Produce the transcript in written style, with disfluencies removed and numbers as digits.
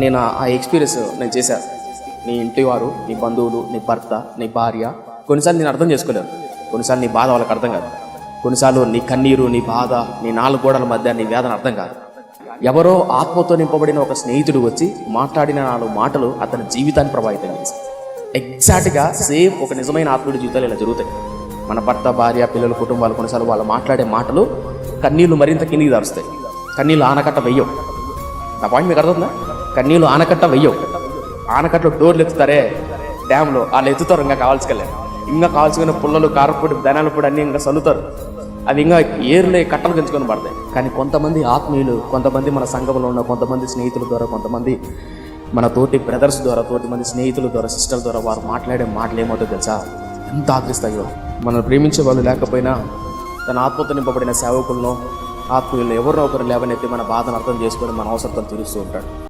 నేను ఆ ఎక్స్పీరియన్స్ నేను చేశాను. నీ ఇంటి వారు, నీ బంధువులు, నీ భర్త, నీ భార్య కొన్నిసార్లు నేను అర్థం చేసుకోలేను. కొన్నిసార్లు నీ బాధ వాళ్ళకి అర్థం కాదు. కొన్నిసార్లు నీ కన్నీరు, నీ బాధ, నీ 4 గోడల మధ్య నీ వేదన అర్థం కాదు. ఎవరో ఆత్మతో నింపబడిన ఒక స్నేహితుడు వచ్చి మాట్లాడిన 4 మాటలు అతని జీవితాన్ని ప్రభావితం చేశాయి. ఎగ్జాక్ట్గా సేమ్ ఒక నిజమైన ఆత్మీయుడి జీవితాలు ఇలా జరుగుతాయి. మన భర్త, భార్య, పిల్లలు, కుటుంబాలు కొన్నిసార్లు వాళ్ళు మాట్లాడే మాటలు కన్నీళ్ళు మరింత కిందికి దారుస్తాయి. కన్నీళ్ళు ఆనకట్ట వెయ్యవు. నా పాయింట్ మీకు అర్థవుతుందా? కన్నీళ్ళు ఆనకట్ట వెయ్యవు. ఆనకట్టలో డోర్లు ఎత్తుతారే డ్యామ్లో, వాళ్ళు ఎత్తుతారు. ఇంకా కావాల్సిన పుల్లలు, కారపొడి, ధనాల పొడి అన్నీ ఇంకా చల్లుతారు. అవి ఇంకా ఏరులే కట్టలు పెంచుకొని పడతాయి. కానీ కొంతమంది ఆత్మీయులు, కొంతమంది మన సంఘంలో ఉన్న కొంతమంది స్నేహితుల ద్వారా, కొంతమంది మన తోటి బ్రదర్స్ ద్వారా, మంది స్నేహితుల ద్వారా, సిస్టర్ల ద్వారా వారు మాట్లాడే మాటలు ఏమవుతుందో తెలుసా? ఎంత ఆదరిస్తాయో. మనల్ని ప్రేమించే వాళ్ళు లేకపోయినా తన ఆత్మతో నింపబడిన సేవకులను, ఆత్మీయులను ఎవరినో ఒకరు లేవనెత్తి మన బాధను అర్థం చేసుకొని మన అవసరం తీరుస్తూ ఉంటాడు.